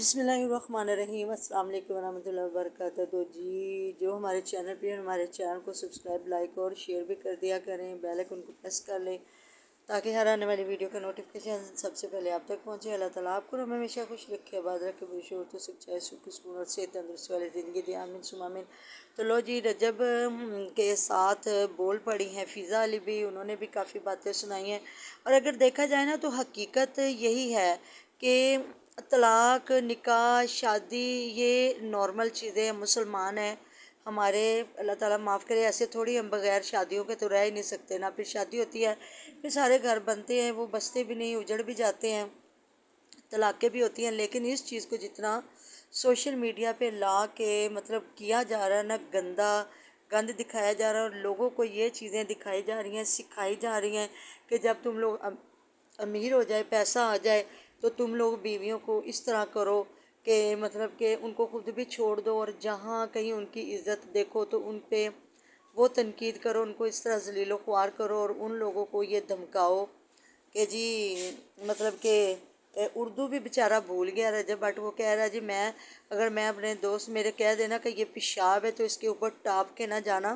بسم اللہ الرحمن الرحیم۔ السلام علیکم ورحمۃ اللہ وبرکاتہ۔ تو جو ہمارے چینل پہ ہمارے چینل کو سبسکرائب، لائک اور شیئر بھی کر دیا کریں، بیل آئیکن کو پریس کر لیں تاکہ ہر آنے والی ویڈیو کا نوٹیفیکیشن سب سے پہلے آپ تک پہنچے۔ اللہ تعالیٰ آپ کو ہمیشہ خوش رکھے، آباد رکھے، بری شہرتوں سے بچائے، سکھ سکون اور صحت تندرستی والی زندگی دے، آمین ثم آمین۔ تو لو جی، رجب کے ساتھ بول پڑی ہیں فضا علی بھی، انہوں نے بھی کافی باتیں سنائی ہیں، اور اگر دیکھا جائے نا تو حقیقت یہی ہے کہ طلاق، نکاح، شادی یہ نارمل چیزیں ہیں، مسلمان ہیں ہمارے، اللہ تعالیٰ معاف کرے، ایسے تھوڑی ہم بغیر شادیوں کے تو رہ ہی نہیں سکتے نا۔ پھر شادی ہوتی ہے، پھر سارے گھر بنتے ہیں، وہ بستے بھی نہیں، اجڑ بھی جاتے ہیں، طلاقیں بھی ہوتی ہیں۔ لیکن اس چیز کو جتنا سوشل میڈیا پہ لا کے مطلب کیا جا رہا ہے نا، گند دکھایا جا رہا ہے، اور لوگوں کو یہ چیزیں دکھائی جا رہی ہیں، سکھائی جا رہی ہیں کہ جب تم لوگ امیر ہو جائے، پیسہ آ جائے، تو تم لوگ بیویوں کو اس طرح کرو کہ مطلب کہ ان کو خود بھی چھوڑ دو، اور جہاں کہیں ان کی عزت دیکھو تو ان پہ وہ تنقید کرو، ان کو اس طرح ذلیل و خوار کرو، اور ان لوگوں کو یہ دھمکاؤ کہ جی مطلب کہ اردو بھی بیچارہ بھول گیا رجب بٹ، وہ کہہ رہا ہے جی اگر میں اپنے دوست میرے کہہ دینا کہ یہ پیشاب ہے تو اس کے اوپر ٹاپ کے نہ جانا،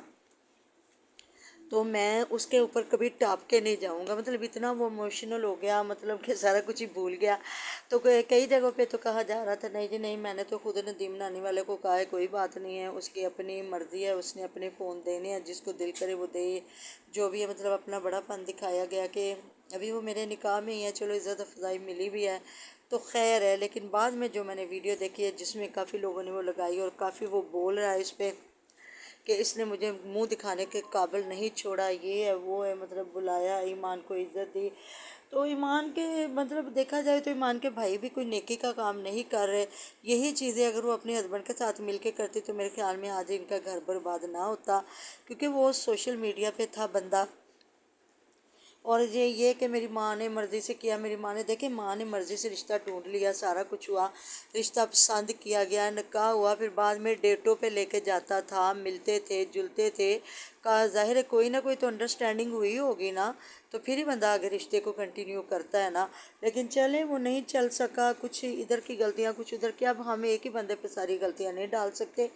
تو میں اس کے اوپر کبھی ٹاپ کے نہیں جاؤں گا۔ مطلب اتنا وہ ایموشنل ہو گیا، مطلب کہ سارا کچھ ہی بھول گیا۔ تو کئی جگہوں پہ تو کہا جا رہا تھا نہیں جی نہیں، میں نے تو خود ندیم نانی والے کو کہا ہے کوئی بات نہیں ہے، اس کی اپنی مرضی ہے، اس نے اپنے فون دینے ہیں، جس کو دل کرے وہ دے، جو بھی ہے مطلب اپنا بڑا پن دکھایا گیا کہ ابھی وہ میرے نکاح میں ہی ہے، چلو عزت افزائی ملی بھی ہے تو خیر ہے۔ لیکن بعد میں جو میں نے ویڈیو دیکھی ہے جس میں کافی لوگوں نے وہ لگائی، اور کافی وہ بول رہا ہے اس پہ کہ اس نے مجھے منہ دکھانے کے قابل نہیں چھوڑا، یہ ہے وہ ہے، مطلب بلایا، ایمان کو عزت دی۔ تو ایمان کے مطلب دیکھا جائے تو ایمان کے بھائی بھی کوئی نیکی کا کام نہیں کر رہے، یہی چیزیں اگر وہ اپنے ہسبینڈ کے ساتھ مل کے کرتی تو میرے خیال میں آج ان کا گھر برباد نہ ہوتا، کیونکہ وہ سوشل میڈیا پہ تھا بندہ۔ اور یہ کہ میری ماں نے مرضی سے کیا، میری ماں نے دیکھیں، ماں نے مرضی سے رشتہ ڈھونڈ لیا، سارا کچھ ہوا، رشتہ پسند کیا گیا، نکاح ہوا، پھر بعد میں ڈیٹوں پہ لے کے جاتا تھا، ملتے تھے، جلتے تھے، کا ظاہر ہے کوئی نہ کوئی تو انڈرسٹینڈنگ ہوئی ہوگی نا، تو پھر ہی بندہ آگے رشتے کو کنٹینیو کرتا ہے نا۔ لیکن چلے وہ نہیں چل سکا، کچھ ادھر کی غلطیاں کچھ ادھر کی، اب ہم ایک ہی بندے پہ ساری غلطیاں نہیں ڈال سکتے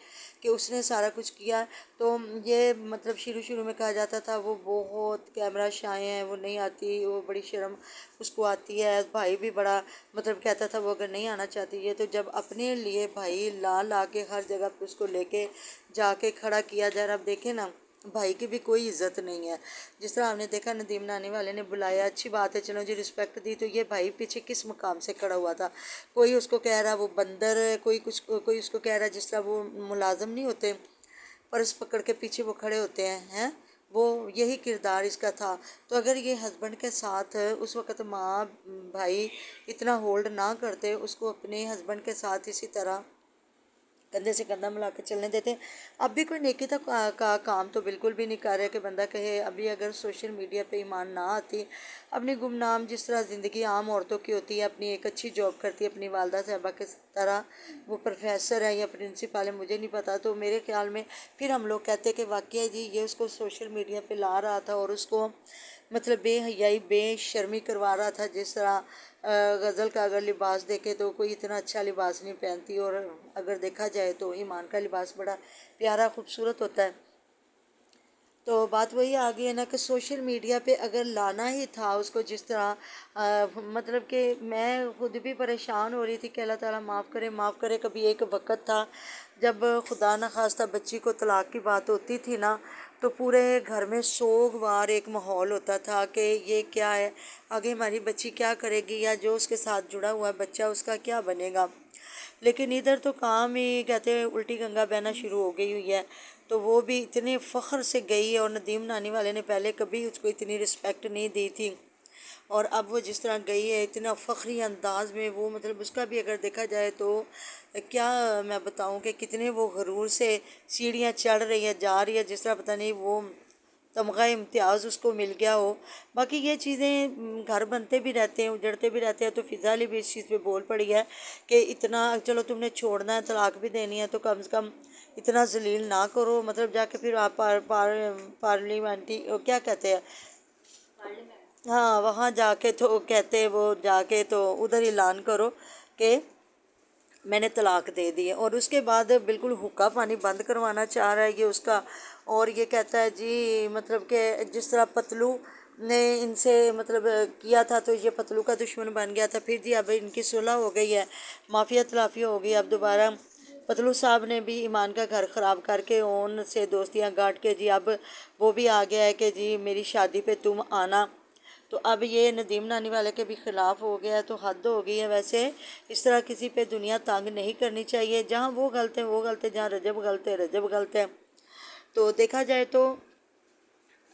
کہ اس نے سارا کچھ کیا۔ تو یہ مطلب شروع میں کہا جاتا تھا وہ بہت کیمرہ شائع ہیں، وہ نہیں آتی، وہ بڑی شرم اس کو آتی ہے، بھائی بھی بڑا مطلب کہتا تھا وہ اگر نہیں آنا چاہتی ہے، تو جب اپنے لیے بھائی لا کے ہر جگہ پہ اس کو لے کے جا کے کھڑا کیا جا رہا، اب دیکھیں نا بھائی کی بھی کوئی عزت نہیں ہے۔ جس طرح ہم نے دیکھا ندیم نانی والے نے بلایا، اچھی بات ہے، چلو جی رسپیکٹ دی، تو یہ بھائی پیچھے کس مقام سے کھڑا ہوا تھا؟ کوئی اس کو کہہ رہا وہ بندر ہے، کوئی اس کو کہہ رہا جس طرح وہ ملازم نہیں ہوتے پرس پکڑ کے پیچھے وہ کھڑے ہوتے ہیں، وہ یہی کردار اس کا تھا۔ تو اگر یہ ہسبینڈ کے ساتھ اس وقت ماں بھائی اتنا ہولڈ نہ کرتے، اس کو اپنے ہسبینڈ کے ساتھ اسی طرح کندھے سے کندھا ملا کے چلنے دیتے، اب بھی کوئی نیکی کا کام تو بالکل بھی نہیں کر رہے کہ بندہ کہے ابھی اگر سوشل میڈیا پہ ایمان نہ آتی، اپنی گمنام جس طرح زندگی عام عورتوں کی ہوتی ہے، اپنی ایک اچھی جاب کرتی ہے، اپنی والدہ صاحبہ کے طرح، وہ پروفیسر ہے یا پرنسپل ہے مجھے نہیں پتا، تو میرے خیال میں پھر ہم لوگ کہتے کہ واقعی جی یہ اس کو سوشل میڈیا پہ لا رہا تھا، اور اس کو مطلب بے حیائی، بے شرمی کروا رہا تھا۔ جس طرح غزل کا اگر لباس دیکھے تو کوئی اتنا اچھا لباس نہیں پہنتی، اور اگر دیکھا جائے تو ایمان کا لباس بڑا پیارا خوبصورت ہوتا ہے۔ تو بات وہی آ گئی ہے نا کہ سوشل میڈیا پہ اگر لانا ہی تھا اس کو، جس طرح مطلب کہ میں خود بھی پریشان ہو رہی تھی کہ اللہ تعالیٰ معاف کرے۔ کبھی ایک وقت تھا جب خدا نخواستہ بچی کو طلاق کی بات ہوتی تھی نا، تو پورے گھر میں سوگوار ایک ماحول ہوتا تھا کہ یہ کیا ہے، آگے ہماری بچی کیا کرے گی، یا جو اس کے ساتھ جڑا ہوا ہے بچہ اس کا کیا بنے گا۔ لیکن ادھر تو کام ہی کہتے ہیں الٹی گنگا بہنا شروع ہو گئی ہوئی ہے، تو وہ بھی اتنے فخر سے گئی ہے، اور ندیم نانی والے نے پہلے کبھی اس کو اتنی رسپیکٹ نہیں دی تھی، اور اب وہ جس طرح گئی ہے اتنا فخری انداز میں، وہ مطلب اس کا بھی اگر دیکھا جائے تو کیا میں بتاؤں کہ کتنے وہ غرور سے سیڑھیاں چڑھ رہی ہے، جا رہی ہے، جس طرح پتہ نہیں وہ تمغہ امتیاز اس کو مل گیا ہو۔ باقی یہ چیزیں گھر بنتے بھی رہتے ہیں، اجڑتے بھی رہتے ہیں، تو فضا علی بھی اس چیز پہ بول پڑی ہے کہ اتنا چلو تم نے چھوڑنا ہے، طلاق بھی دینی ہے، تو کم سے کم اتنا ذلیل نہ کرو، مطلب جا کے پھر آپ پارلیمنٹی کیا کہتے ہیں، ہاں وہاں جا کے تو کہتے وہ جا کے تو ادھر اعلان کرو کہ میں نے طلاق دے دی ہے، اور اس کے بعد بالکل حقہ پانی بند کروانا چاہ رہا ہے یہ اس کا، اور یہ کہتا ہے جی مطلب کہ جس طرح پتلو نے ان سے مطلب کیا تھا تو یہ پتلو کا دشمن بن گیا تھا، پھر جی اب ان کی صلح ہو گئی ہے، معافیت تلافی ہو گئی، اب دوبارہ پتلو صاحب نے بھی ایمان کا گھر خراب کر کے ان سے دوستیاں گاٹ کے جی اب وہ بھی آ گیا ہے کہ جی میری شادی پہ تم آنا، تو اب یہ ندیم نانی والے کے بھی خلاف ہو گیا ہے، تو حد ہو گئی ہے۔ ویسے اس طرح کسی پہ دنیا تانگ نہیں کرنی چاہیے، جہاں وہ غلط ہے وہ غلط ہے، جہاں رجب غلط ہے رجب غلط ہے۔ تو دیکھا جائے تو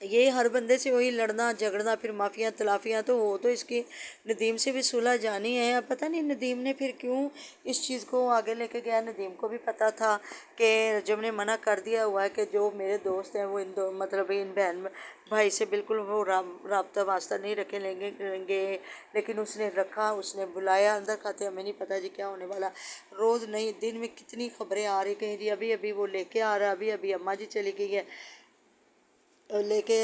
یہ ہر بندے سے وہی لڑنا جھگڑنا، پھر معافیاں تلافیاں، تو وہ تو اس کی ندیم سے بھی صلح جانی ہے۔ اب پتہ نہیں ندیم نے پھر کیوں اس چیز کو آگے لے کے گیا، ندیم کو بھی پتہ تھا کہ رجب نے منع کر دیا ہوا ہے کہ جو میرے دوست ہیں وہ ان دو مطلب ان بہن بھائی سے بالکل وہ رابطہ واسطہ نہیں رکھیں گے، لیکن اس نے رکھا، اس نے بلایا اندر کھاتے، ہمیں نہیں پتہ جی کیا ہونے والا۔ روز نئی دن میں کتنی خبریں آ رہی، کہیں جی ابھی ابھی وہ لے کے آ رہا ہے، ابھی ابھی اماں جی چلی گئی ہے لے کے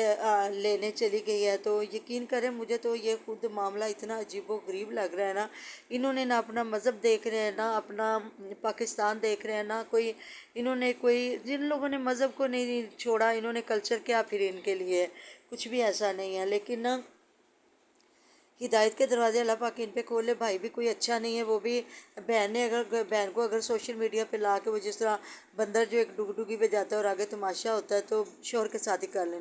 لینے چلی گئی ہے، تو یقین کریں مجھے تو یہ خود معاملہ اتنا عجیب و غریب لگ رہا ہے نا۔ انہوں نے نہ اپنا مذہب دیکھ رہے ہیں، نہ اپنا پاکستان دیکھ رہے ہیں، نہ کوئی انہوں نے کوئی، جن لوگوں نے مذہب کو نہیں چھوڑا انہوں نے کلچر کیا پھر ان کے لیے، کچھ بھی ایسا نہیں ہے۔ لیکن ہدایت کے دروازے اللہ پاک ان پہ کھولے، بھائی بھی کوئی اچھا نہیں ہے، وہ بھی بہن کو اگر سوشل میڈیا پہ لا کے وہ جس طرح بندر جو ایک ڈگ ڈگی پہ جاتا ہے اور آگے تماشا ہوتا ہے، تو شوہر کے ساتھ ہی کر لیں۔